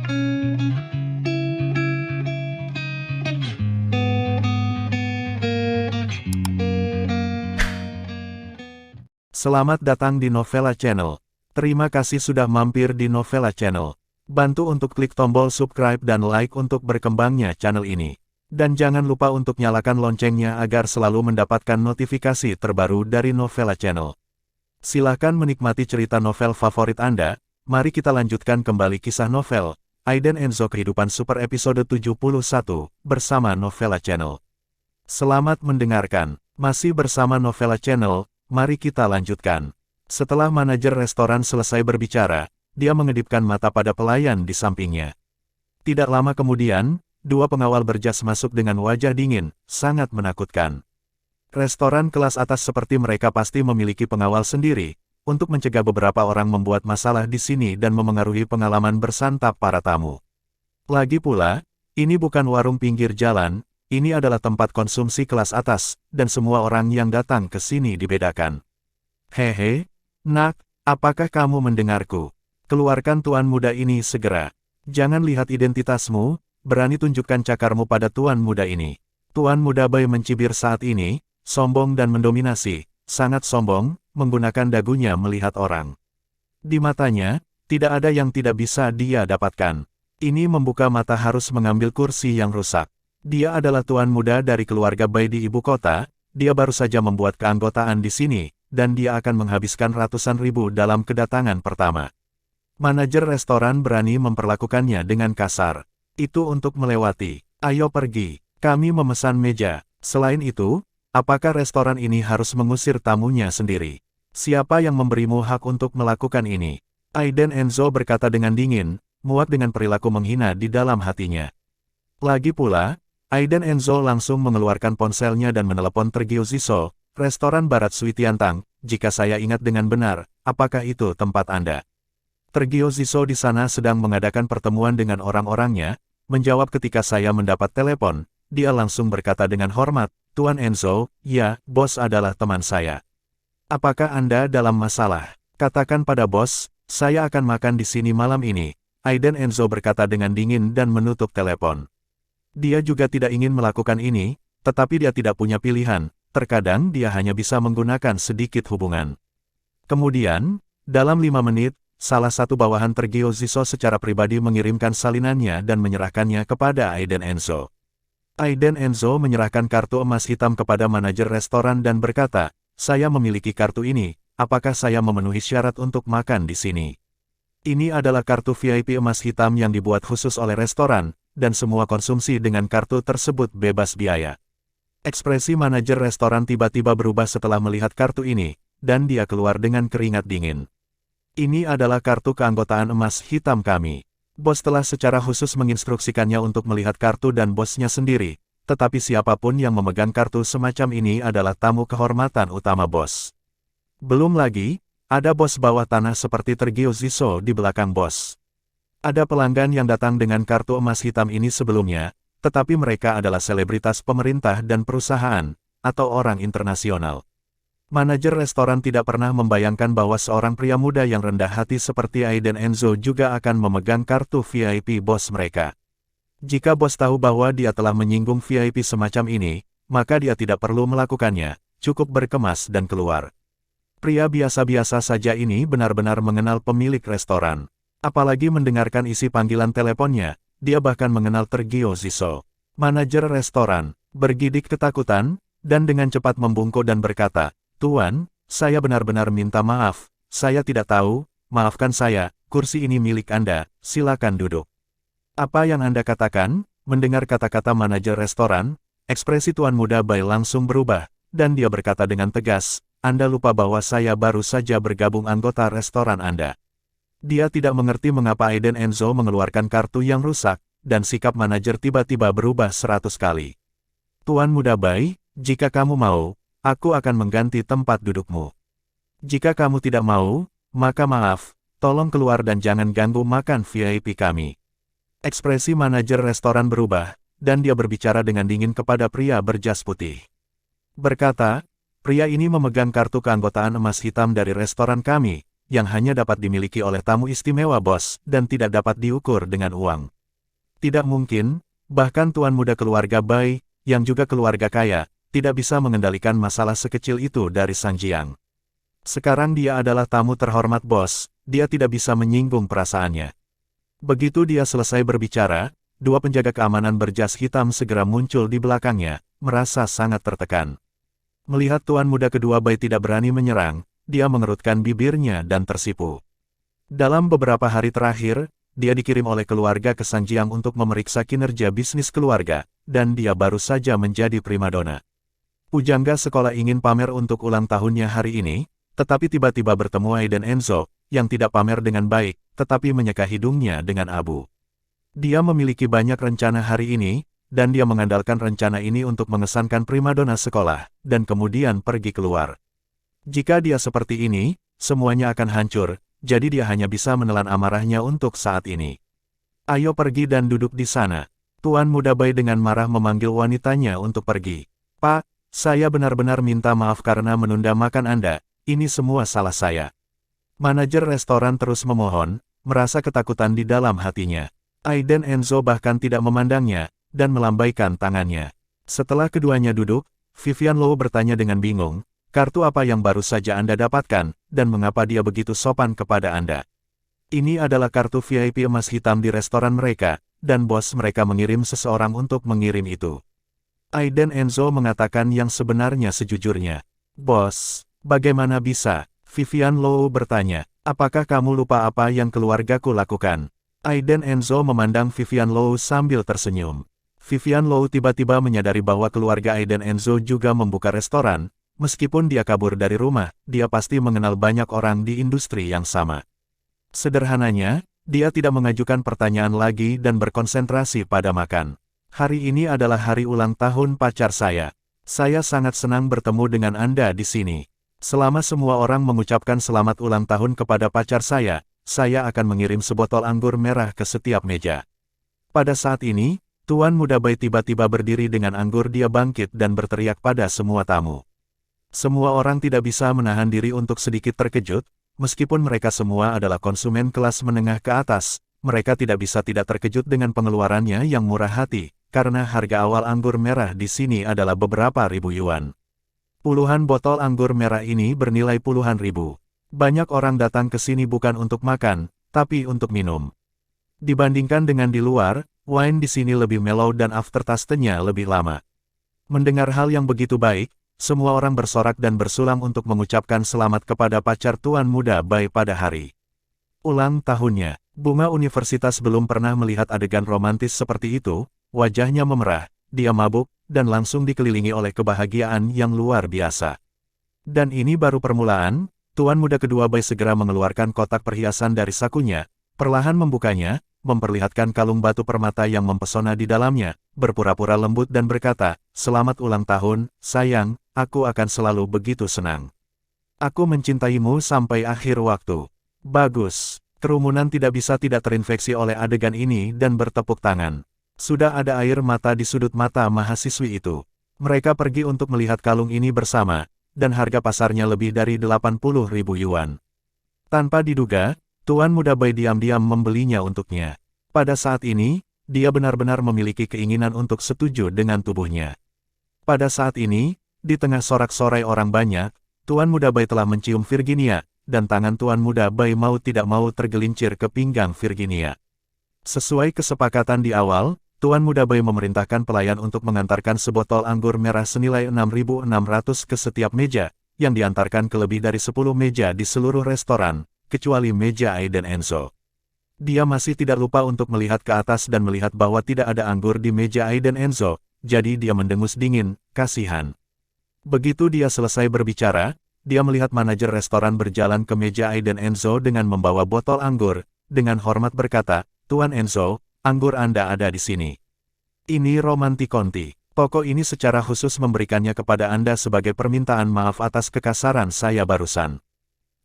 Selamat datang di Novella Channel. Terima kasih sudah mampir di Novella Channel. Bantu untuk klik tombol subscribe dan like untuk berkembangnya channel ini. Dan jangan lupa untuk nyalakan loncengnya agar selalu mendapatkan notifikasi terbaru dari Novella Channel. Silahkan menikmati cerita novel favorit Anda. Mari kita lanjutkan kembali kisah novel Aiden Enzo Kehidupan Super episode 71 bersama Novella Channel. Selamat mendengarkan. Masih bersama Novella Channel. Mari kita lanjutkan. Setelah manajer restoran selesai berbicara, dia mengedipkan mata pada pelayan di sampingnya. Tidak lama kemudian, dua pengawal berjas masuk dengan wajah dingin, sangat menakutkan. Restoran kelas atas seperti mereka pasti memiliki pengawal sendiri, untuk mencegah beberapa orang membuat masalah di sini dan memengaruhi pengalaman bersantap para tamu. Lagi pula, ini bukan warung pinggir jalan. Ini adalah tempat konsumsi kelas atas, dan semua orang yang datang ke sini dibedakan. Hehe, nak, apakah kamu mendengarku? Keluarkan tuan muda ini segera. Jangan lihat identitasmu, berani tunjukkan cakarmu pada tuan muda ini. Tuan muda Bai mencibir saat ini, sombong dan mendominasi, sangat sombong, menggunakan dagunya melihat orang. Di matanya, tidak ada yang tidak bisa dia dapatkan. Ini membuka mata harus mengambil kursi yang rusak. Dia adalah tuan muda dari keluarga Bai di ibu kota, dia baru saja membuat keanggotaan di sini, dan dia akan menghabiskan ratusan ribu dalam kedatangan pertama. Manajer restoran berani memperlakukannya dengan kasar. Itu untuk melewati. Ayo pergi, kami memesan meja. Selain itu, apakah restoran ini harus mengusir tamunya sendiri? Siapa yang memberimu hak untuk melakukan ini? Aiden Enzo berkata dengan dingin, muak dengan perilaku menghina di dalam hatinya. Lagi pula, Aiden Enzo langsung mengeluarkan ponselnya dan menelepon Tergio Ziso, restoran Barat Sui Tiantang. Jika saya ingat dengan benar, apakah itu tempat Anda? Tergio Ziso di sana sedang mengadakan pertemuan dengan orang-orangnya, menjawab ketika saya mendapat telepon, dia langsung berkata dengan hormat, Tuan Enzo, ya, bos adalah teman saya. Apakah Anda dalam masalah? Katakan pada bos, saya akan makan di sini malam ini. Aiden Enzo berkata dengan dingin dan menutup telepon. Dia juga tidak ingin melakukan ini, tetapi dia tidak punya pilihan, terkadang dia hanya bisa menggunakan sedikit hubungan. Kemudian, dalam 5 menit, salah satu bawahan Tergio Ziso secara pribadi mengirimkan salinannya dan menyerahkannya kepada Aiden Enzo. Aiden Enzo menyerahkan kartu emas hitam kepada manajer restoran dan berkata, saya memiliki kartu ini, apakah saya memenuhi syarat untuk makan di sini? Ini adalah kartu VIP emas hitam yang dibuat khusus oleh restoran, dan semua konsumsi dengan kartu tersebut bebas biaya. Ekspresi manajer restoran tiba-tiba berubah setelah melihat kartu ini, dan dia keluar dengan keringat dingin. Ini adalah kartu keanggotaan emas hitam kami. Bos telah secara khusus menginstruksikannya untuk melihat kartu dan bosnya sendiri, tetapi siapapun yang memegang kartu semacam ini adalah tamu kehormatan utama bos. Belum lagi, ada bos bawah tanah seperti Tergio Ziso di belakang bos. Ada pelanggan yang datang dengan kartu emas hitam ini sebelumnya, tetapi mereka adalah selebritas pemerintah dan perusahaan, atau orang internasional. Manajer restoran tidak pernah membayangkan bahwa seorang pria muda yang rendah hati seperti Aiden Enzo juga akan memegang kartu VIP bos mereka. Jika bos tahu bahwa dia telah menyinggung VIP semacam ini, maka dia tidak perlu melakukannya, cukup berkemas dan keluar. Pria biasa-biasa saja ini benar-benar mengenal pemilik restoran. Apalagi mendengarkan isi panggilan teleponnya, dia bahkan mengenal Tergio Ziso. Manajer restoran bergidik ketakutan, dan dengan cepat membungkuk dan berkata, Tuan, saya benar-benar minta maaf, saya tidak tahu, maafkan saya, kursi ini milik Anda, silakan duduk. Apa yang Anda katakan? Mendengar kata-kata manajer restoran, ekspresi tuan muda Bai langsung berubah, dan dia berkata dengan tegas, Anda lupa bahwa saya baru saja bergabung anggota restoran Anda. Dia tidak mengerti mengapa Aiden Enzo mengeluarkan kartu yang rusak, dan sikap manajer tiba-tiba berubah 100 kali. Tuan muda Bai, jika kamu mau, aku akan mengganti tempat dudukmu. Jika kamu tidak mau, maka maaf, tolong keluar dan jangan ganggu makan VIP kami. Ekspresi manajer restoran berubah, dan dia berbicara dengan dingin kepada pria berjas putih. Berkata, pria ini memegang kartu keanggotaan emas hitam dari restoran kami, yang hanya dapat dimiliki oleh tamu istimewa bos, dan tidak dapat diukur dengan uang. Tidak mungkin, bahkan tuan muda keluarga Bai, yang juga keluarga kaya, tidak bisa mengendalikan masalah sekecil itu dari Sang Jiang. Sekarang dia adalah tamu terhormat bos, dia tidak bisa menyinggung perasaannya. Begitu dia selesai berbicara, dua penjaga keamanan berjas hitam segera muncul di belakangnya, merasa sangat tertekan. Melihat tuan muda kedua Bai tidak berani menyerang, dia mengerutkan bibirnya dan tersipu. Dalam beberapa hari terakhir, dia dikirim oleh keluarga ke Sang Jiang untuk memeriksa kinerja bisnis keluarga, dan dia baru saja menjadi primadona. Pujangga sekolah ingin pamer untuk ulang tahunnya hari ini, tetapi tiba-tiba bertemu Aiden Enzo, yang tidak pamer dengan baik, tetapi menyeka hidungnya dengan abu. Dia memiliki banyak rencana hari ini, dan dia mengandalkan rencana ini untuk mengesankan primadona sekolah, dan kemudian pergi keluar. Jika dia seperti ini, semuanya akan hancur, jadi dia hanya bisa menelan amarahnya untuk saat ini. Ayo pergi dan duduk di sana. Tuan muda Bai dengan marah memanggil wanitanya untuk pergi. Pak, saya benar-benar minta maaf karena menunda makan Anda, ini semua salah saya. Manajer restoran terus memohon, merasa ketakutan di dalam hatinya. Aiden Enzo bahkan tidak memandangnya, dan melambaikan tangannya. Setelah keduanya duduk, Vivian Low bertanya dengan bingung, kartu apa yang baru saja Anda dapatkan, dan mengapa dia begitu sopan kepada Anda? Ini adalah kartu VIP emas hitam di restoran mereka, dan bos mereka mengirim seseorang untuk mengirim itu. Aiden Enzo mengatakan yang sebenarnya sejujurnya. Bos, bagaimana bisa? Vivian Low bertanya, apakah kamu lupa apa yang keluargaku lakukan? Aiden Enzo memandang Vivian Low sambil tersenyum. Vivian Low tiba-tiba menyadari bahwa keluarga Aiden Enzo juga membuka restoran. Meskipun dia kabur dari rumah, dia pasti mengenal banyak orang di industri yang sama. Sederhananya, dia tidak mengajukan pertanyaan lagi dan berkonsentrasi pada makan. Hari ini adalah hari ulang tahun pacar saya. Saya sangat senang bertemu dengan Anda di sini. Selama semua orang mengucapkan selamat ulang tahun kepada pacar saya akan mengirim sebotol anggur merah ke setiap meja. Pada saat ini, Tuan Muda Bai tiba-tiba berdiri dengan anggur, dia bangkit dan berteriak pada semua tamu. Semua orang tidak bisa menahan diri untuk sedikit terkejut, meskipun mereka semua adalah konsumen kelas menengah ke atas, mereka tidak bisa tidak terkejut dengan pengeluarannya yang murah hati, karena harga awal anggur merah di sini adalah beberapa ribu yuan. Puluhan botol anggur merah ini bernilai puluhan ribu. Banyak orang datang ke sini bukan untuk makan, tapi untuk minum. Dibandingkan dengan di luar, wine di sini lebih mellow dan aftertaste-nya lebih lama. Mendengar hal yang begitu baik, semua orang bersorak dan bersulang untuk mengucapkan selamat kepada pacar Tuan Muda Bai pada hari ulang tahunnya. Bunga Universitas belum pernah melihat adegan romantis seperti itu, wajahnya memerah, dia mabuk, dan langsung dikelilingi oleh kebahagiaan yang luar biasa. Dan ini baru permulaan, Tuan Muda kedua Bai segera mengeluarkan kotak perhiasan dari sakunya, perlahan membukanya, memperlihatkan kalung batu permata yang mempesona di dalamnya, berpura-pura lembut dan berkata, "Selamat ulang tahun, sayang, aku akan selalu begitu senang. Aku mencintaimu sampai akhir waktu." Bagus. Kerumunan tidak bisa tidak terinfeksi oleh adegan ini dan bertepuk tangan. Sudah ada air mata di sudut mata mahasiswi itu. Mereka pergi untuk melihat kalung ini bersama, dan harga pasarnya lebih dari 80.000 yuan. Tanpa diduga, Tuan Muda Bai diam-diam membelinya untuknya. Pada saat ini, dia benar-benar memiliki keinginan untuk setuju dengan tubuhnya. Pada saat ini, di tengah sorak-sorai orang banyak, Tuan Muda Bai telah mencium Virginia, dan tangan Tuan Muda Bai mau tidak mau tergelincir ke pinggang Virginia. Sesuai kesepakatan di awal, Tuan Muda Bai memerintahkan pelayan untuk mengantarkan sebotol anggur merah senilai 6.600 ke setiap meja, yang diantarkan ke lebih dari 10 meja di seluruh restoran, kecuali meja Aiden Enzo. Dia masih tidak lupa untuk melihat ke atas dan melihat bahwa tidak ada anggur di meja Aiden Enzo, jadi dia mendengus dingin, kasihan. Begitu dia selesai berbicara, dia melihat manajer restoran berjalan ke meja Aiden Enzo dengan membawa botol anggur, dengan hormat berkata, "Tuan Enzo, anggur Anda ada di sini. Ini Romanti Conti. Toko ini secara khusus memberikannya kepada Anda sebagai permintaan maaf atas kekasaran saya barusan."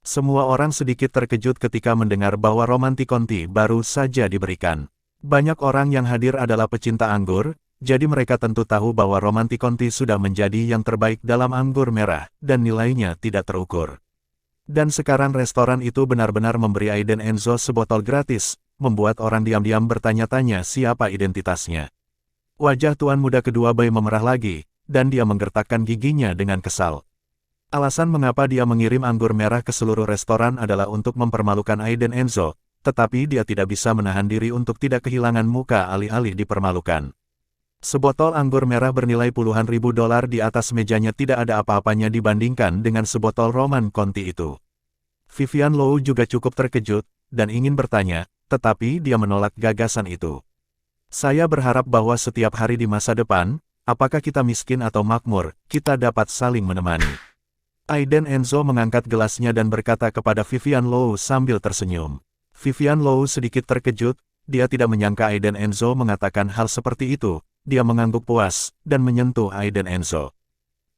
Semua orang sedikit terkejut ketika mendengar bahwa Romanti Conti baru saja diberikan. Banyak orang yang hadir adalah pecinta anggur, jadi mereka tentu tahu bahwa Romanti Conti sudah menjadi yang terbaik dalam anggur merah, dan nilainya tidak terukur. Dan sekarang restoran itu benar-benar memberi Aiden Enzo sebotol gratis, membuat orang diam-diam bertanya-tanya siapa identitasnya. Wajah tuan muda kedua Bai memerah lagi, dan dia menggertakkan giginya dengan kesal. Alasan mengapa dia mengirim anggur merah ke seluruh restoran adalah untuk mempermalukan Aiden Enzo, tetapi dia tidak bisa menahan diri untuk tidak kehilangan muka alih-alih dipermalukan. Sebotol anggur merah bernilai puluhan ribu dolar di atas mejanya tidak ada apa-apanya dibandingkan dengan sebotol Roman Conti itu. Vivian Low juga cukup terkejut, dan ingin bertanya, tetapi dia menolak gagasan itu. Saya berharap bahwa setiap hari di masa depan, apakah kita miskin atau makmur, kita dapat saling menemani. Aiden Enzo mengangkat gelasnya dan berkata kepada Vivian Low sambil tersenyum. Vivian Low sedikit terkejut, dia tidak menyangka Aiden Enzo mengatakan hal seperti itu. Dia mengangguk puas, dan menyentuh Aiden Enzo.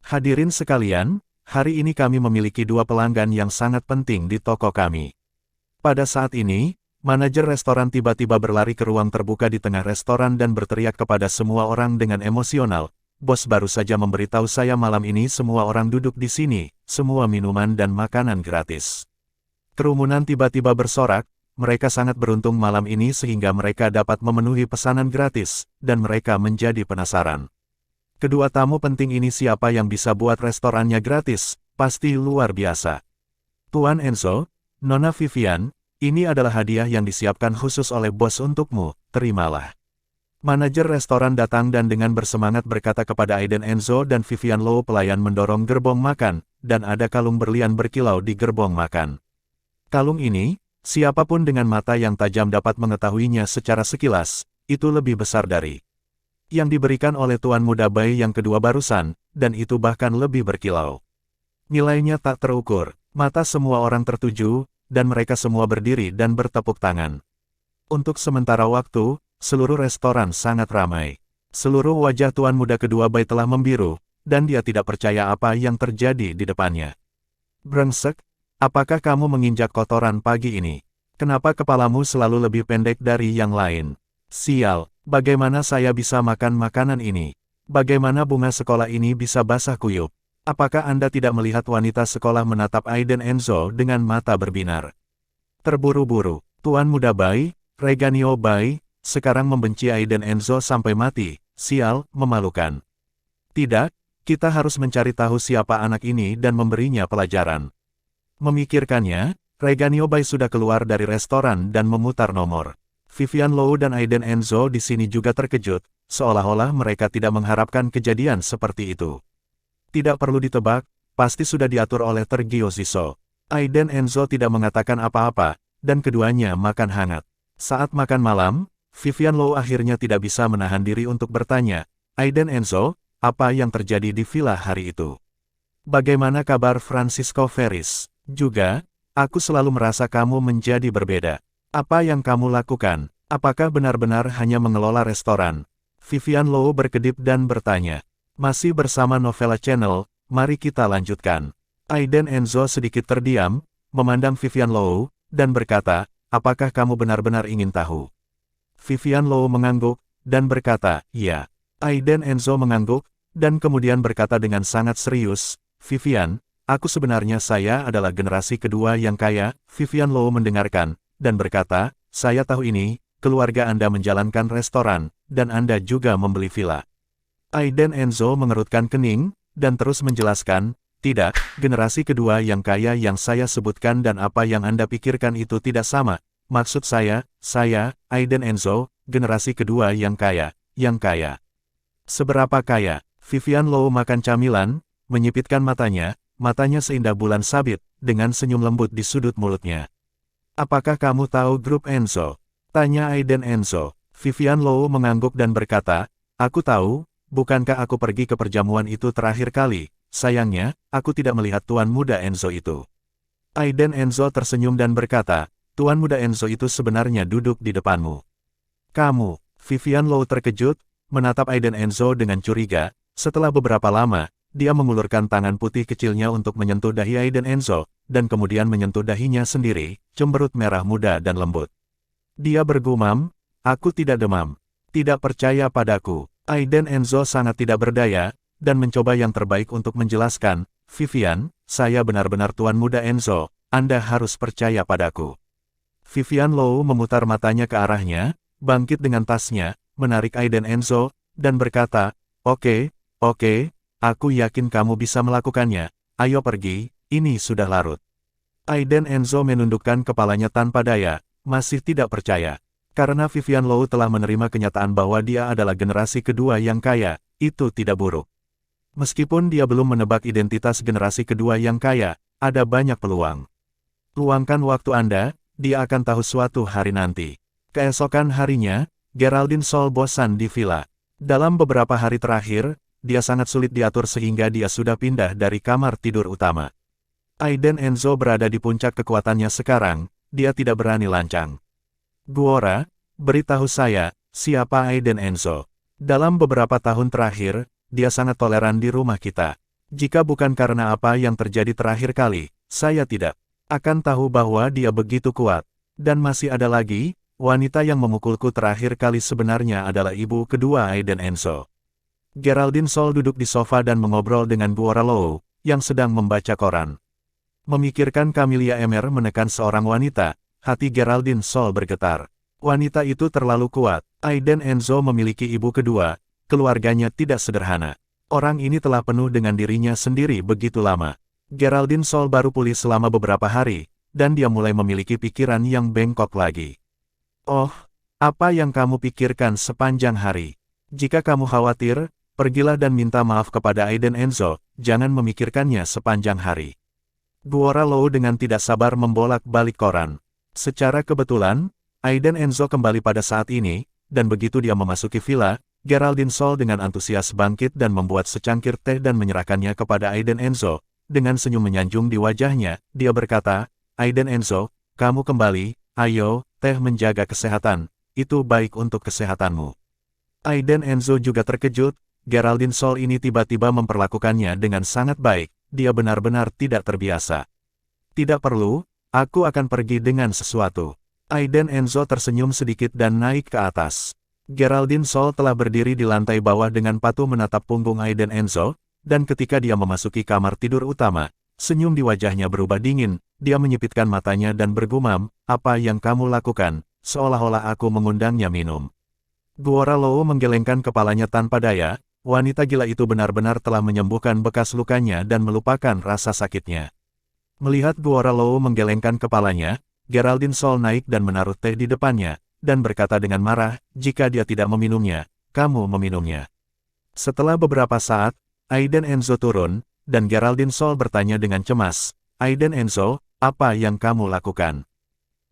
Hadirin sekalian, hari ini kami memiliki dua pelanggan yang sangat penting di toko kami. Pada saat ini, manajer restoran tiba-tiba berlari ke ruang terbuka di tengah restoran dan berteriak kepada semua orang dengan emosional, "Bos baru saja memberitahu saya malam ini semua orang duduk di sini, semua minuman dan makanan gratis." Kerumunan tiba-tiba bersorak. Mereka sangat beruntung malam ini sehingga mereka dapat memenuhi pesanan gratis, dan mereka menjadi penasaran. Kedua tamu penting ini siapa yang bisa buat restorannya gratis, pasti luar biasa. Tuan Enzo, Nona Vivian, ini adalah hadiah yang disiapkan khusus oleh bos untukmu, terimalah. Manajer restoran datang dan dengan bersemangat berkata kepada Aiden Enzo dan Vivian Low pelayan mendorong gerbong makan, dan ada kalung berlian berkilau di gerbong makan. Kalung ini, siapapun dengan mata yang tajam dapat mengetahuinya secara sekilas, itu lebih besar dari yang diberikan oleh tuan muda Bai yang kedua barusan, dan itu bahkan lebih berkilau. Nilainya tak terukur, mata semua orang tertuju, dan mereka semua berdiri dan bertepuk tangan. Untuk sementara waktu, seluruh restoran sangat ramai. Seluruh wajah tuan muda kedua Bai telah membiru, dan dia tidak percaya apa yang terjadi di depannya. Brengsek! Apakah kamu menginjak kotoran pagi ini? Kenapa kepalamu selalu lebih pendek dari yang lain? Sial, bagaimana saya bisa makan makanan ini? Bagaimana bunga sekolah ini bisa basah kuyup? Apakah Anda tidak melihat wanita sekolah menatap Aiden Enzo dengan mata berbinar? Terburu-buru, Tuan Muda Bai, Reganio Bai, sekarang membenci Aiden Enzo sampai mati. Sial, memalukan. Tidak, kita harus mencari tahu siapa anak ini dan memberinya pelajaran. Memikirkannya, Reganio Bai sudah keluar dari restoran dan memutar nomor. Vivian Low dan Aiden Enzo di sini juga terkejut, seolah-olah mereka tidak mengharapkan kejadian seperti itu. Tidak perlu ditebak, pasti sudah diatur oleh Tergio Ziso. Aiden Enzo tidak mengatakan apa-apa, dan keduanya makan hangat. Saat makan malam, Vivian Low akhirnya tidak bisa menahan diri untuk bertanya, "Aiden Enzo, apa yang terjadi di villa hari itu? Bagaimana kabar Francisco Ferris? Juga, aku selalu merasa kamu menjadi berbeda. Apa yang kamu lakukan? Apakah benar-benar hanya mengelola restoran?" Vivian Low berkedip dan bertanya. Masih bersama Novella Channel, mari kita lanjutkan. Aiden Enzo sedikit terdiam, memandang Vivian Low, dan berkata, "Apakah kamu benar-benar ingin tahu?" Vivian Low mengangguk, dan berkata, "Iya." Aiden Enzo mengangguk, dan kemudian berkata dengan sangat serius, "Vivian, aku sebenarnya saya adalah generasi kedua yang kaya." Vivian Low mendengarkan, dan berkata, "Saya tahu ini, keluarga Anda menjalankan restoran, dan Anda juga membeli villa." Aiden Enzo mengerutkan kening, dan terus menjelaskan, "Tidak, generasi kedua yang kaya yang saya sebutkan dan apa yang Anda pikirkan itu tidak sama. Maksud saya, Aiden Enzo, generasi kedua yang kaya, Seberapa kaya?" Vivian Low makan camilan, menyipitkan matanya seindah bulan sabit, dengan senyum lembut di sudut mulutnya. "Apakah kamu tahu grup Enzo?" tanya Aiden Enzo. Vivian Low mengangguk dan berkata, "Aku tahu, bukankah aku pergi ke perjamuan itu terakhir kali? Sayangnya, aku tidak melihat Tuan Muda Enzo itu." Aiden Enzo tersenyum dan berkata, "Tuan Muda Enzo itu sebenarnya duduk di depanmu." "Kamu?" Vivian Low terkejut, menatap Aiden Enzo dengan curiga. Setelah beberapa lama, dia mengulurkan tangan putih kecilnya untuk menyentuh dahi Aiden Enzo, dan kemudian menyentuh dahinya sendiri, cemberut merah muda dan lembut. Dia bergumam, "Aku tidak demam. Tidak percaya padaku." Aiden Enzo sangat tidak berdaya, dan mencoba yang terbaik untuk menjelaskan, "Vivian, saya benar-benar Tuan Muda Enzo, Anda harus percaya padaku. Vivian Low memutar matanya ke arahnya, bangkit dengan tasnya, menarik Aiden Enzo, dan berkata, Oke, aku yakin kamu bisa melakukannya, ayo pergi, ini sudah larut. Aiden Enzo menundukkan kepalanya tanpa daya, masih tidak percaya. Karena Vivian Low telah menerima kenyataan bahwa dia adalah generasi kedua yang kaya, itu tidak buruk. Meskipun dia belum menebak identitas generasi kedua yang kaya, ada banyak peluang. Luangkan waktu Anda, dia akan tahu suatu hari nanti. Keesokan harinya, Geraldine Sol bosan di villa. Dalam beberapa hari terakhir, dia sangat sulit diatur sehingga dia sudah pindah dari kamar tidur utama. Aiden Enzo berada di puncak kekuatannya sekarang, dia tidak berani lancang. Guora, beritahu saya, siapa Aiden Enzo? Dalam beberapa tahun terakhir, dia sangat toleran di rumah kita. Jika bukan karena apa yang terjadi terakhir kali, saya tidak akan tahu bahwa dia begitu kuat. Dan masih ada lagi, wanita yang memukulku terakhir kali sebenarnya adalah ibu kedua Aiden Enzo. Geraldine Sol duduk di sofa dan mengobrol dengan Guora Low, yang sedang membaca koran. Memikirkan Camelia Emer menekan seorang wanita, hati Geraldine Sol bergetar. Wanita itu terlalu kuat. Aiden Enzo memiliki ibu kedua, keluarganya tidak sederhana. Orang ini telah penuh dengan dirinya sendiri begitu lama. Geraldine Sol baru pulih selama beberapa hari, dan dia mulai memiliki pikiran yang bengkok lagi. Oh, apa yang kamu pikirkan sepanjang hari? Jika kamu khawatir, pergilah dan minta maaf kepada Aiden Enzo, jangan memikirkannya sepanjang hari. Guora Low dengan tidak sabar membolak-balik koran. Secara kebetulan, Aiden Enzo kembali pada saat ini, dan begitu dia memasuki villa, Geraldine Sol dengan antusias bangkit dan membuat secangkir teh dan menyerahkannya kepada Aiden Enzo. Dengan senyum menyanjung di wajahnya, dia berkata, Aiden Enzo, kamu kembali, ayo, teh menjaga kesehatan, itu baik untuk kesehatanmu. Aiden Enzo juga terkejut, Geraldine Sol ini tiba-tiba memperlakukannya dengan sangat baik, dia benar-benar tidak terbiasa. Tidak perlu, aku akan pergi dengan sesuatu. Aiden Enzo tersenyum sedikit dan naik ke atas. Geraldine Sol telah berdiri di lantai bawah dengan patuh menatap punggung Aiden Enzo, dan ketika dia memasuki kamar tidur utama, senyum di wajahnya berubah dingin, dia menyipitkan matanya dan bergumam, apa yang kamu lakukan, seolah-olah aku mengundangnya minum. Guora Low menggelengkan kepalanya tanpa daya, wanita gila itu benar-benar telah menyembuhkan bekas lukanya dan melupakan rasa sakitnya. Melihat Guora Low menggelengkan kepalanya, Geraldine Sol naik dan menaruh teh di depannya, dan berkata dengan marah, jika dia tidak meminumnya, kamu meminumnya. Setelah beberapa saat, Aiden Enzo turun, dan Geraldine Sol bertanya dengan cemas, Aiden Enzo, apa yang kamu lakukan?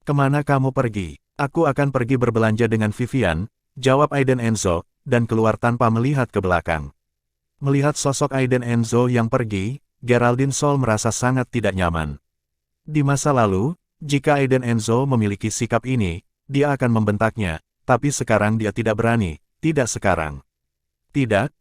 Kemana kamu pergi? Aku akan pergi berbelanja dengan Vivian, jawab Aiden Enzo, dan keluar tanpa melihat ke belakang. Melihat sosok Aiden Enzo yang pergi, Geraldine Sol merasa sangat tidak nyaman. Di masa lalu, jika Aiden Enzo memiliki sikap ini, dia akan membentaknya, tapi sekarang dia tidak berani, tidak sekarang. Tidak.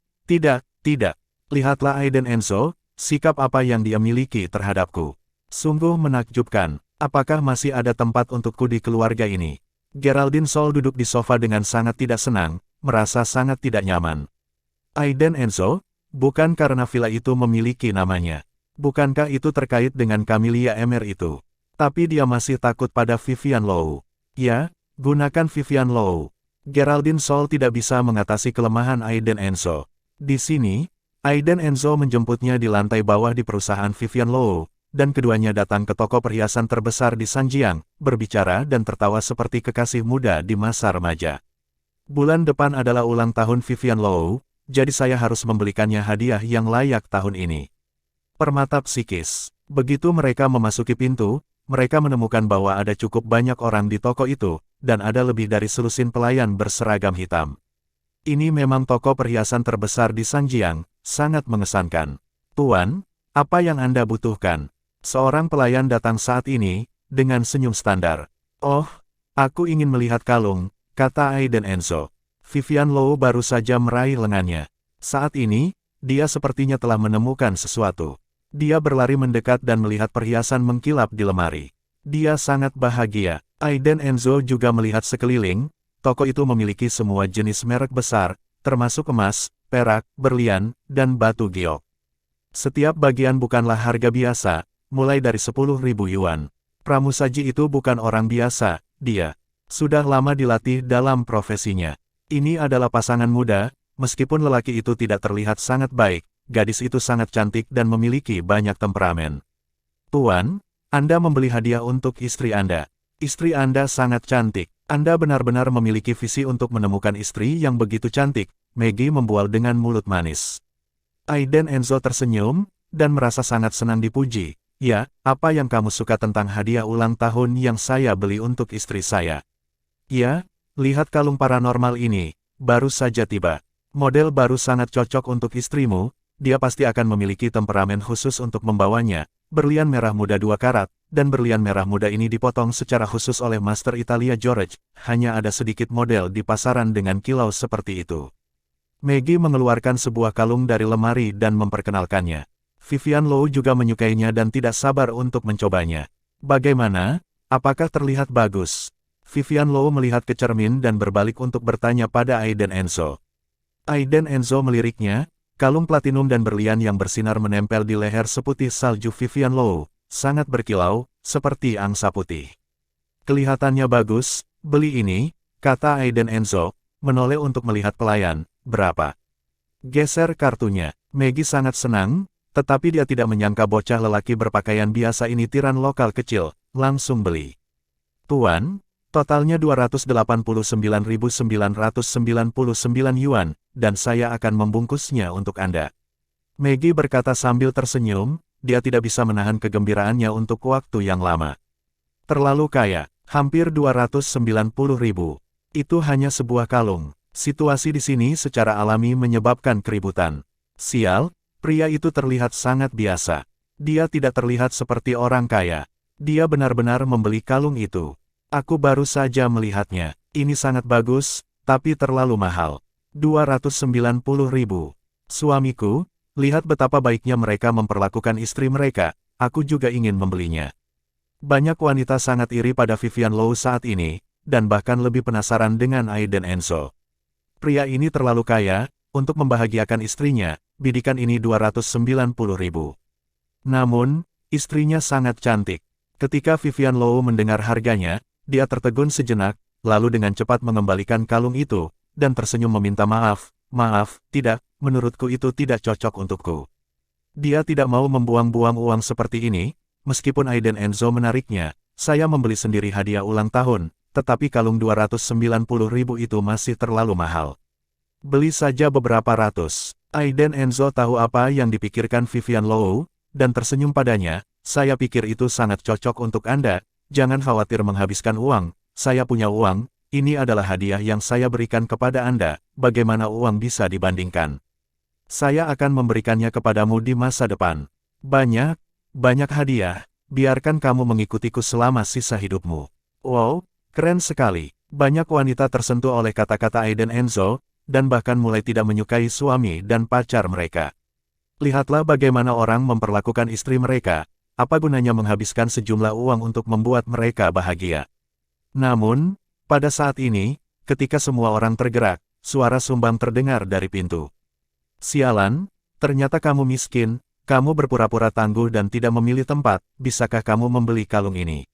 Lihatlah Aiden Enzo, sikap apa yang dia miliki terhadapku. Sungguh menakjubkan, apakah masih ada tempat untukku di keluarga ini? Geraldine Sol duduk di sofa dengan sangat tidak senang, merasa sangat tidak nyaman. Aiden Enzo, bukan karena villa itu memiliki namanya. Bukankah itu terkait dengan Camelia Emer itu? Tapi dia masih takut pada Vivian Low. Ya, gunakan Vivian Low. Geraldine Sol tidak bisa mengatasi kelemahan Aiden Enzo. Di sini, Aiden Enzo menjemputnya di lantai bawah di perusahaan Vivian Low, dan keduanya datang ke toko perhiasan terbesar di Sanjiang, berbicara dan tertawa seperti kekasih muda di masa remaja. Bulan depan adalah ulang tahun Vivian Low, jadi saya harus membelikannya hadiah yang layak tahun ini. Permata psikis. Begitu mereka memasuki pintu, mereka menemukan bahwa ada cukup banyak orang di toko itu, dan ada lebih dari selusin pelayan berseragam hitam. Ini memang toko perhiasan terbesar di Sanjiang, sangat mengesankan. Tuan, apa yang Anda butuhkan? Seorang pelayan datang saat ini, dengan senyum standar. Oh, aku ingin melihat kalung, kata Aiden Enzo. Vivian Low baru saja meraih lengannya. Saat ini, dia sepertinya telah menemukan sesuatu. Dia berlari mendekat dan melihat perhiasan mengkilap di lemari. Dia sangat bahagia. Aiden Enzo juga melihat sekeliling, toko itu memiliki semua jenis merek besar, termasuk emas, perak, berlian, dan batu giok. Setiap bagian bukanlah harga biasa, mulai dari 10.000 yuan. Pramusaji itu bukan orang biasa, dia sudah lama dilatih dalam profesinya. Ini adalah pasangan muda, meskipun lelaki itu tidak terlihat sangat baik, gadis itu sangat cantik dan memiliki banyak temperamen. Tuan, Anda membeli hadiah untuk istri Anda. Istri Anda sangat cantik. Anda benar-benar memiliki visi untuk menemukan istri yang begitu cantik, Maggie membual dengan mulut manis. Aiden Enzo tersenyum, dan merasa sangat senang dipuji. Ya, apa yang kamu suka tentang hadiah ulang tahun yang saya beli untuk istri saya? Ya, lihat kalung paranormal ini, baru saja tiba. Model baru sangat cocok untuk istrimu, dia pasti akan memiliki temperamen khusus untuk membawanya. Berlian merah muda 2 karat, dan berlian merah muda ini dipotong secara khusus oleh Master Italia George, hanya ada sedikit model di pasaran dengan kilau seperti itu. Maggie mengeluarkan sebuah kalung dari lemari dan memperkenalkannya. Vivian Low juga menyukainya dan tidak sabar untuk mencobanya. Bagaimana? Apakah terlihat bagus? Vivian Low melihat ke cermin dan berbalik untuk bertanya pada Aiden Enzo. Aiden Enzo meliriknya. Kalung platinum dan berlian yang bersinar menempel di leher seputih salju Vivian Low, sangat berkilau, seperti angsa putih. Kelihatannya bagus, beli ini, kata Aiden Enzo, menoleh untuk melihat pelayan, berapa? Geser kartunya, Maggie sangat senang, tetapi dia tidak menyangka bocah lelaki berpakaian biasa ini tiran lokal kecil, langsung beli. Tuan, totalnya 289.999 yuan, dan saya akan membungkusnya untuk Anda. Maggie berkata sambil tersenyum, dia tidak bisa menahan kegembiraannya untuk waktu yang lama. Terlalu kaya, hampir 290.000. Itu hanya sebuah kalung. Situasi di sini secara alami menyebabkan keributan. Sial, pria itu terlihat sangat biasa. Dia tidak terlihat seperti orang kaya. Dia benar-benar membeli kalung itu. Aku baru saja melihatnya. Ini sangat bagus, tapi terlalu mahal. 290.000. Suamiku, lihat betapa baiknya mereka memperlakukan istri mereka, aku juga ingin membelinya. Banyak wanita sangat iri pada Vivian Low saat ini, dan bahkan lebih penasaran dengan Aiden Enzo. Pria ini terlalu kaya, untuk membahagiakan istrinya, bidikan ini 290.000. Namun, istrinya sangat cantik. Ketika Vivian Low mendengar harganya, dia tertegun sejenak, lalu dengan cepat mengembalikan kalung itu, dan tersenyum meminta maaf, tidak, menurutku itu tidak cocok untukku. Dia tidak mau membuang-buang uang seperti ini, meskipun Aiden Enzo menariknya, saya membeli sendiri hadiah ulang tahun, tetapi kalung 290.000 itu masih terlalu mahal. Beli saja beberapa ratus. Aiden Enzo tahu apa yang dipikirkan Vivian Low, dan tersenyum padanya, saya pikir itu sangat cocok untuk Anda, jangan khawatir menghabiskan uang, saya punya uang. Ini adalah hadiah yang saya berikan kepada Anda, bagaimana uang bisa dibandingkan? Saya akan memberikannya kepadamu di masa depan. Banyak hadiah, biarkan kamu mengikutiku selama sisa hidupmu. Wow, keren sekali. Banyak wanita tersentuh oleh kata-kata Aiden Enzo, dan bahkan mulai tidak menyukai suami dan pacar mereka. Lihatlah bagaimana orang memperlakukan istri mereka, apa gunanya menghabiskan sejumlah uang untuk membuat mereka bahagia. Namun, pada saat ini, ketika semua orang tergerak, suara sumbang terdengar dari pintu. Sialan, ternyata kamu miskin, kamu berpura-pura tangguh dan tidak memilih tempat, bisakah kamu membeli kalung ini?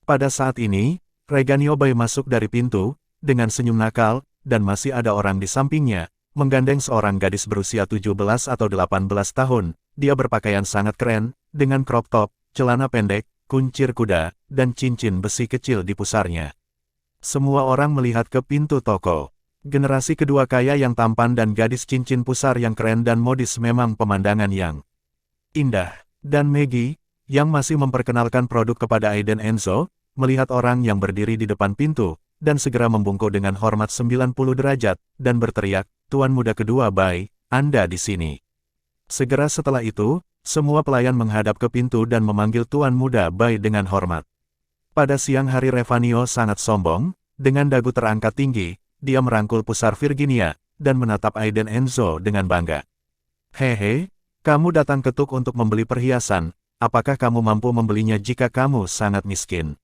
Pada saat ini, Reganio Bay masuk dari pintu, dengan senyum nakal, dan masih ada orang di sampingnya, menggandeng seorang gadis berusia 17 atau 18 tahun, dia berpakaian sangat keren, dengan crop top, celana pendek, kuncir kuda, dan cincin besi kecil di pusarnya. Semua orang melihat ke pintu toko. Generasi kedua kaya yang tampan dan gadis cincin pusar yang keren dan modis memang pemandangan yang indah. Dan Maggie, yang masih memperkenalkan produk kepada Aiden Enzo, melihat orang yang berdiri di depan pintu, dan segera membungkuk dengan hormat 90 derajat, dan berteriak, Tuan muda kedua Bai, Anda di sini. Segera setelah itu, semua pelayan menghadap ke pintu dan memanggil Tuan muda Bai dengan hormat. Pada siang hari Revanio sangat sombong, dengan dagu terangkat tinggi, dia merangkul pusar Virginia, dan menatap Aiden Enzo dengan bangga. Hehe, kamu datang ketuk untuk membeli perhiasan, apakah kamu mampu membelinya jika kamu sangat miskin?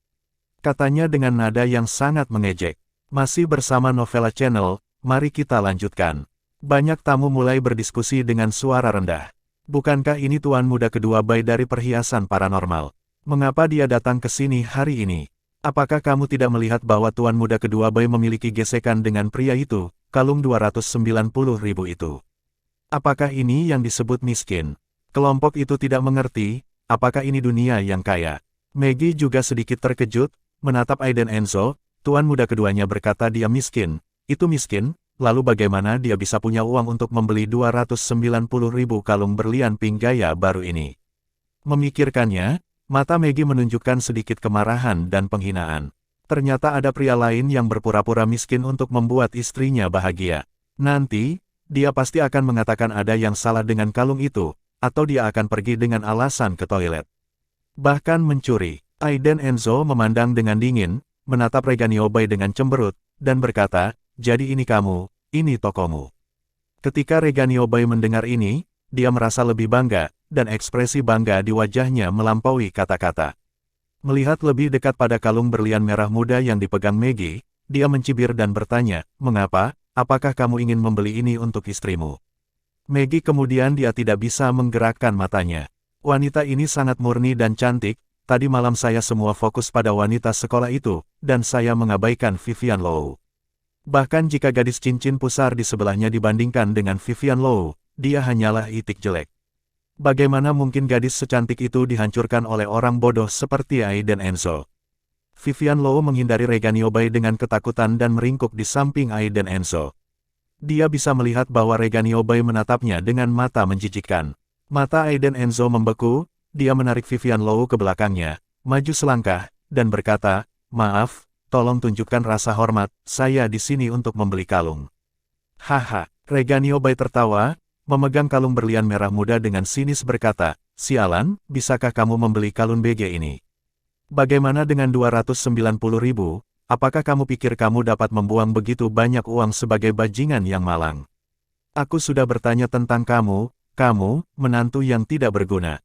Katanya dengan nada yang sangat mengejek. Masih bersama Novella Channel, mari kita lanjutkan. Banyak tamu mulai berdiskusi dengan suara rendah. Bukankah ini tuan muda kedua Bai dari perhiasan paranormal? Mengapa dia datang ke sini hari ini? Apakah kamu tidak melihat bahwa tuan muda kedua Bai memiliki gesekan dengan pria itu, kalung 290.000 itu? Apakah ini yang disebut miskin? Kelompok itu tidak mengerti, apakah ini dunia yang kaya? Maggie juga sedikit terkejut, menatap Aiden Enzo, tuan muda keduanya berkata dia miskin. Itu miskin? Lalu bagaimana dia bisa punya uang untuk membeli 290.000 kalung berlian pink gaya baru ini? Memikirkannya, mata Maggie menunjukkan sedikit kemarahan dan penghinaan. Ternyata ada pria lain yang berpura-pura miskin untuk membuat istrinya bahagia. Nanti, dia pasti akan mengatakan ada yang salah dengan kalung itu, atau dia akan pergi dengan alasan ke toilet. Bahkan mencuri. Aiden Enzo memandang dengan dingin, menatap Reganio Bai dengan cemberut, dan berkata, jadi ini kamu, ini tokomu. Ketika Reganio Bai mendengar ini, dia merasa lebih bangga, dan ekspresi bangga di wajahnya melampaui kata-kata. Melihat lebih dekat pada kalung berlian merah muda yang dipegang Maggie, dia mencibir dan bertanya, mengapa, apakah kamu ingin membeli ini untuk istrimu? Maggie kemudian dia tidak bisa menggerakkan matanya. Wanita ini sangat murni dan cantik, tadi malam saya semua fokus pada wanita sekolah itu, dan saya mengabaikan Vivian Low. Bahkan jika gadis cincin pusar di sebelahnya dibandingkan dengan Vivian Low, dia hanyalah itik jelek. Bagaimana mungkin gadis secantik itu dihancurkan oleh orang bodoh seperti Aiden Enzo? Vivian Low menghindari Reganio Bai dengan ketakutan dan meringkuk di samping Aiden Enzo. Dia bisa melihat bahwa Reganio Bai menatapnya dengan mata menjijikkan. Mata Aiden Enzo membeku, dia menarik Vivian Low ke belakangnya, maju selangkah, dan berkata, maaf, tolong tunjukkan rasa hormat, saya di sini untuk membeli kalung. Haha, Reganio Bai tertawa, memegang kalung berlian merah muda dengan sinis berkata, sialan, bisakah kamu membeli kalung BG ini? Bagaimana dengan 290.000, apakah kamu pikir kamu dapat membuang begitu banyak uang sebagai bajingan yang malang? Aku sudah bertanya tentang kamu, menantu yang tidak berguna.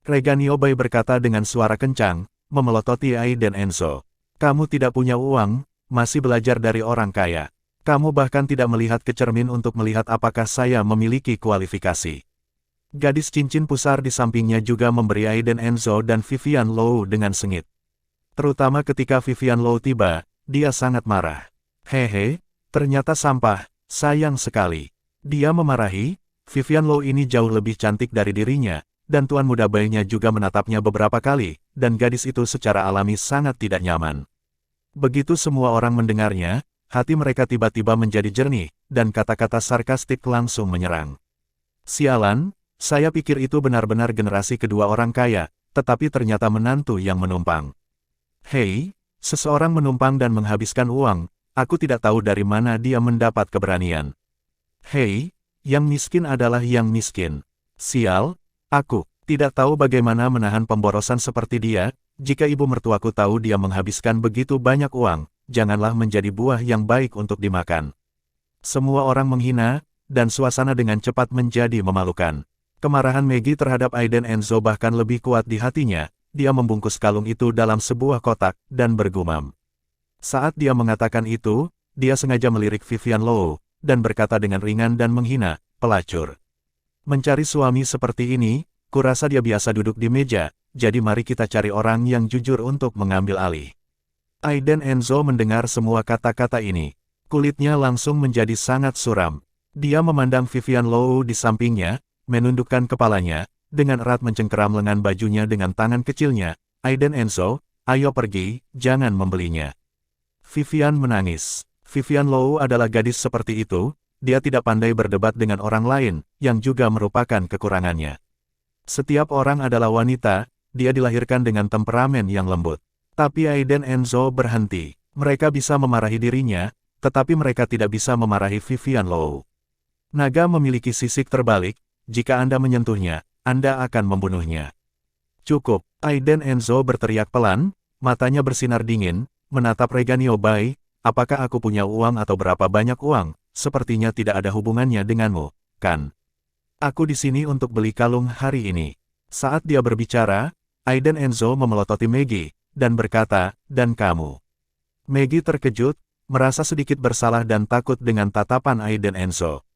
Reganio Bai berkata dengan suara kencang, memelototi Aiden Enzo. Kamu tidak punya uang, masih belajar dari orang kaya. Kamu bahkan tidak melihat ke cermin untuk melihat apakah saya memiliki kualifikasi. Gadis cincin pusar di sampingnya juga memberi Aiden Enzo dan Vivian Low dengan sengit. Terutama ketika Vivian Low tiba, dia sangat marah. Hehe, ternyata sampah, sayang sekali. Dia memarahi, Vivian Low ini jauh lebih cantik dari dirinya, dan tuan muda Bai-nya juga menatapnya beberapa kali, dan gadis itu secara alami sangat tidak nyaman. Begitu semua orang mendengarnya, hati mereka tiba-tiba menjadi jernih, dan kata-kata sarkastik langsung menyerang. Sialan, saya pikir itu benar-benar generasi kedua orang kaya, tetapi ternyata menantu yang menumpang. Hei, seseorang menumpang dan menghabiskan uang, aku tidak tahu dari mana dia mendapat keberanian. Hei, yang miskin adalah yang miskin. Sial, aku tidak tahu bagaimana menahan pemborosan seperti dia. Jika ibu mertuaku tahu dia menghabiskan begitu banyak uang, janganlah menjadi buah yang baik untuk dimakan. Semua orang menghina, dan suasana dengan cepat menjadi memalukan. Kemarahan Maggie terhadap Aiden Enzo bahkan lebih kuat di hatinya, dia membungkus kalung itu dalam sebuah kotak, dan bergumam. Saat dia mengatakan itu, dia sengaja melirik Vivian Low, dan berkata dengan ringan dan menghina, pelacur. Mencari suami seperti ini, kurasa dia biasa duduk di meja, jadi mari kita cari orang yang jujur untuk mengambil alih. Aiden Enzo mendengar semua kata-kata ini. Kulitnya langsung menjadi sangat suram. Dia memandang Vivian Low di sampingnya, menundukkan kepalanya, dengan erat mencengkeram lengan bajunya dengan tangan kecilnya. Aiden Enzo, ayo pergi, jangan membelinya. Vivian menangis. Vivian Low adalah gadis seperti itu, dia tidak pandai berdebat dengan orang lain, yang juga merupakan kekurangannya. Setiap orang adalah wanita, dia dilahirkan dengan temperamen yang lembut. Tapi Aiden Enzo berhenti. Mereka bisa memarahi dirinya, tetapi mereka tidak bisa memarahi Vivian Low. Naga memiliki sisik terbalik, jika Anda menyentuhnya, Anda akan membunuhnya. Cukup, Aiden Enzo berteriak pelan, matanya bersinar dingin, menatap Reganio Bai, apakah aku punya uang atau berapa banyak uang, sepertinya tidak ada hubungannya denganmu, kan? Aku di sini untuk beli kalung hari ini. Saat dia berbicara, Aiden Enzo memelototi Maggie, dan berkata, dan kamu. Maggie terkejut, merasa sedikit bersalah dan takut dengan tatapan Aiden Enzo.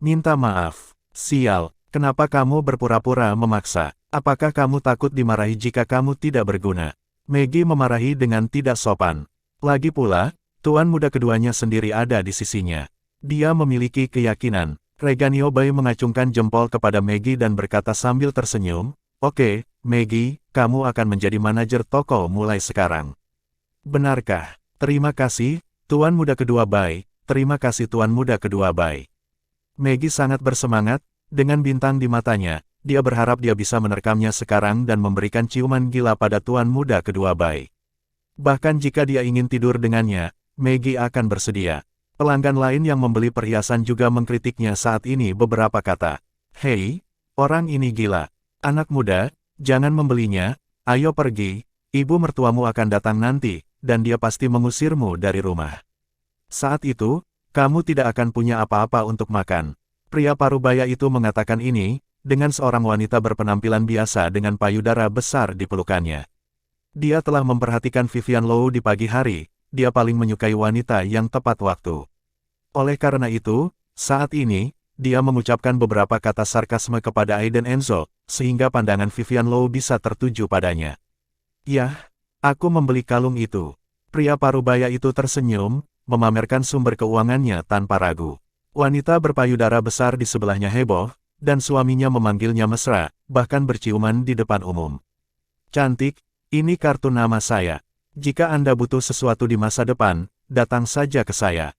Minta maaf, sial, Kenapa kamu berpura-pura memaksa? Apakah kamu takut dimarahi jika kamu tidak berguna? Maggie memarahi dengan tidak sopan. Lagi pula, tuan muda keduanya sendiri ada di sisinya. Dia memiliki keyakinan. Reganiobai mengacungkan jempol kepada Maggie dan berkata sambil tersenyum, "Oke, Maggie, kamu akan menjadi manajer toko mulai sekarang." "Benarkah? Terima kasih, tuan muda kedua Bai. Terima kasih tuan muda kedua Bai." Maggie sangat bersemangat. Dengan bintang di matanya, dia berharap dia bisa menerekamnya sekarang dan memberikan ciuman gila pada tuan muda kedua Bai. Bahkan jika dia ingin tidur dengannya, Maggie akan bersedia. Pelanggan lain yang membeli perhiasan juga mengkritiknya saat ini beberapa kata. "Hei, orang ini gila. Anak muda, jangan membelinya, ayo pergi, ibu mertuamu akan datang nanti, dan dia pasti mengusirmu dari rumah. Saat itu, kamu tidak akan punya apa-apa untuk makan." Pria parubaya itu mengatakan ini, dengan seorang wanita berpenampilan biasa dengan payudara besar di pelukannya. Dia telah memperhatikan Vivian Low di pagi hari, dia paling menyukai wanita yang tepat waktu. Oleh karena itu, saat ini, dia mengucapkan beberapa kata sarkasme kepada Aiden Enzo, sehingga pandangan Vivian Low bisa tertuju padanya. "Yah, aku membeli kalung itu." Pria parubaya itu tersenyum, memamerkan sumber keuangannya tanpa ragu. Wanita berpayudara besar di sebelahnya heboh, dan suaminya memanggilnya mesra, bahkan berciuman di depan umum. "Cantik, ini kartu nama saya. Jika Anda butuh sesuatu di masa depan, datang saja ke saya."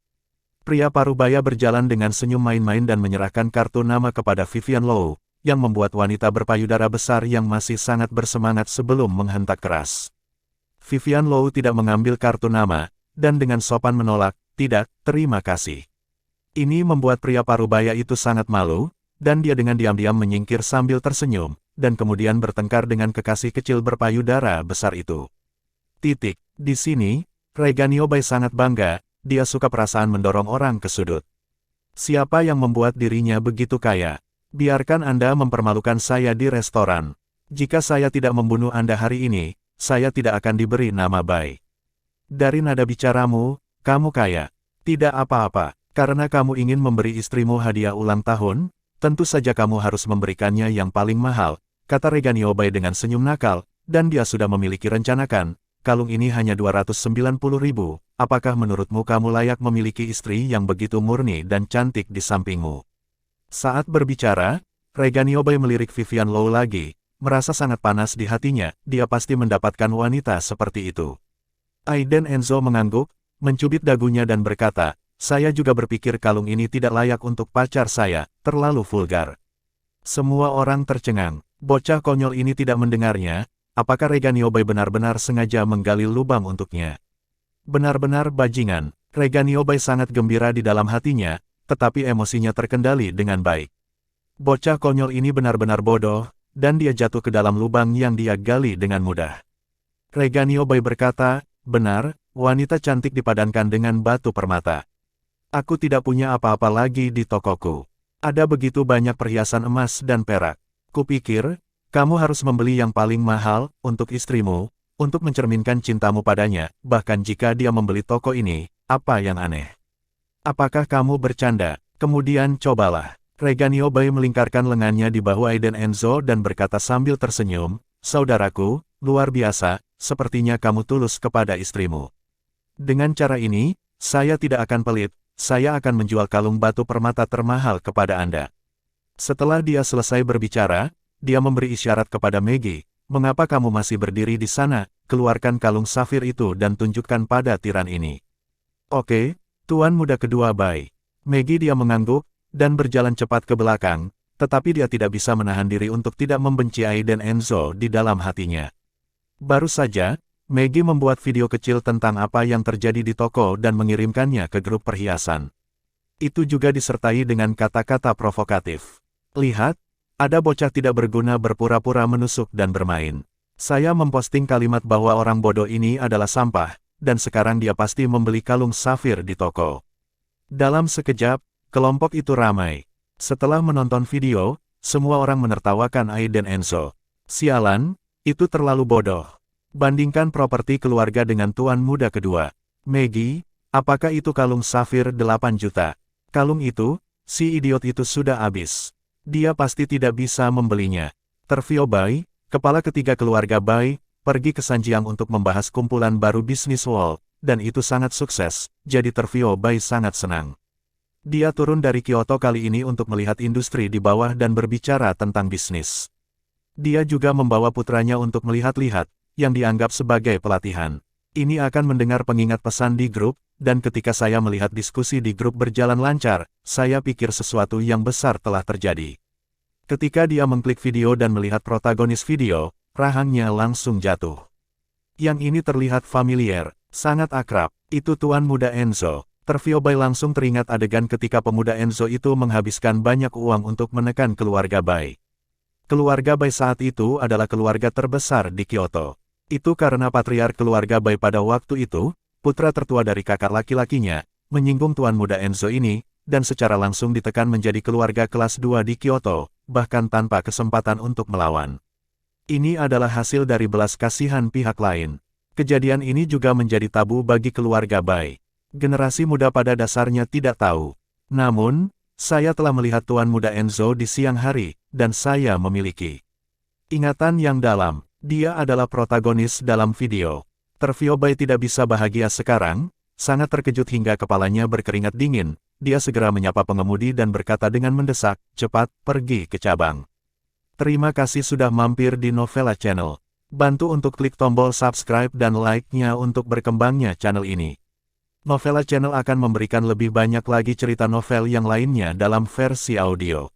Pria parubaya berjalan dengan senyum main-main dan menyerahkan kartu nama kepada Vivian Low, yang membuat wanita berpayudara besar yang masih sangat bersemangat sebelum menghentak keras. Vivian Low tidak mengambil kartu nama, dan dengan sopan menolak, "Tidak, terima kasih." Ini membuat pria parubaya itu sangat malu, dan dia dengan diam-diam menyingkir sambil tersenyum, dan kemudian bertengkar dengan kekasih kecil berpayudara besar itu. Di sini, Reganiobai sangat bangga, dia suka perasaan mendorong orang ke sudut. "Siapa yang membuat dirinya begitu kaya? Biarkan Anda mempermalukan saya di restoran. Jika saya tidak membunuh Anda hari ini, saya tidak akan diberi nama Bai. Dari nada bicaramu, kamu kaya. Tidak apa-apa. Karena kamu ingin memberi istrimu hadiah ulang tahun, tentu saja kamu harus memberikannya yang paling mahal," kata Reganiobai dengan senyum nakal, "dan dia sudah memiliki rencanakan, kalung ini hanya 290.000, apakah menurutmu kamu layak memiliki istri yang begitu murni dan cantik di sampingmu?" Saat berbicara, Reganiobai melirik Vivian Low lagi, merasa sangat panas di hatinya, dia pasti mendapatkan wanita seperti itu. Aiden Enzo mengangguk, mencubit dagunya dan berkata, "Saya juga berpikir kalung ini tidak layak untuk pacar saya, terlalu vulgar." Semua orang tercengang. Bocah konyol ini tidak mendengarnya. Apakah Reganiobai benar-benar sengaja menggali lubang untuknya? Benar-benar bajingan. Reganiobai sangat gembira di dalam hatinya, tetapi emosinya terkendali dengan baik. Bocah konyol ini benar-benar bodoh, dan dia jatuh ke dalam lubang yang dia gali dengan mudah. Reganiobai berkata, "Benar, wanita cantik dipadankan dengan batu permata. Aku tidak punya apa-apa lagi di tokoku. Ada begitu banyak perhiasan emas dan perak. Kupikir, kamu harus membeli yang paling mahal untuk istrimu, untuk mencerminkan cintamu padanya, bahkan jika dia membeli toko ini, apa yang aneh? Apakah kamu bercanda? Kemudian cobalah." Reganiobai melingkarkan lengannya di bahu Aiden Enzo dan berkata sambil tersenyum, "Saudaraku, luar biasa, sepertinya kamu tulus kepada istrimu. Dengan cara ini, saya tidak akan pelit. Saya akan menjual kalung batu permata termahal kepada Anda." Setelah dia selesai berbicara, dia memberi isyarat kepada Maggie, "Mengapa kamu masih berdiri di sana? Keluarkan kalung safir itu dan tunjukkan pada tiran ini." "Oke, tuan muda kedua Bai." Maggie dia mengangguk, dan berjalan cepat ke belakang, tetapi dia tidak bisa menahan diri untuk tidak membenci Aiden Enzo di dalam hatinya. Baru saja, Maggie membuat video kecil tentang apa yang terjadi di toko dan mengirimkannya ke grup perhiasan. Itu juga disertai dengan kata-kata provokatif. "Lihat, ada bocah tidak berguna berpura-pura menusuk dan bermain. Saya memposting kalimat bahwa orang bodoh ini adalah sampah, dan sekarang dia pasti membeli kalung safir di toko." Dalam sekejap, kelompok itu ramai. Setelah menonton video, semua orang menertawakan Aiden Enzo. "Sialan, itu terlalu bodoh. Bandingkan properti keluarga dengan tuan muda kedua. Maggie, apakah itu kalung safir 8 juta? Kalung itu, si idiot itu sudah habis. Dia pasti tidak bisa membelinya. Tervio Bai, kepala ketiga keluarga Bai, pergi ke Sanjiang untuk membahas kumpulan baru bisnis Wall, dan itu sangat sukses, jadi Tervio Bai sangat senang. Dia turun dari Kyoto kali ini untuk melihat industri di bawah dan berbicara tentang bisnis. Dia juga membawa putranya untuk melihat-lihat, yang dianggap sebagai pelatihan. Ini akan mendengar pengingat pesan di grup, dan ketika saya melihat diskusi di grup berjalan lancar, saya pikir sesuatu yang besar telah terjadi. Ketika dia mengklik video dan melihat protagonis video, rahangnya langsung jatuh. Yang ini terlihat familiar, sangat akrab, itu Tuan Muda Enzo. Tervio Bai langsung teringat adegan ketika pemuda Enzo itu menghabiskan banyak uang untuk menekan keluarga Bai. Keluarga Bai saat itu adalah keluarga terbesar di Kyoto. Itu karena patriark keluarga Bai pada waktu itu, putra tertua dari kakak laki-lakinya, menyinggung Tuan Muda Enzo ini, dan secara langsung ditekan menjadi keluarga kelas 2 di Kyoto, bahkan tanpa kesempatan untuk melawan. Ini adalah hasil dari belas kasihan pihak lain. Kejadian ini juga menjadi tabu bagi keluarga Bai. Generasi muda pada dasarnya tidak tahu. Namun, saya telah melihat Tuan Muda Enzo di siang hari, dan saya memiliki ingatan yang dalam. Dia adalah protagonis dalam video. Tervio Bai tidak bisa bahagia sekarang, sangat terkejut hingga kepalanya berkeringat dingin. Dia segera menyapa pengemudi dan berkata dengan mendesak, "Cepat, pergi ke cabang." Terima kasih sudah mampir di Novela Channel. Bantu untuk klik tombol subscribe dan like-nya untuk berkembangnya channel ini. Novela Channel akan memberikan lebih banyak lagi cerita novel yang lainnya dalam versi audio.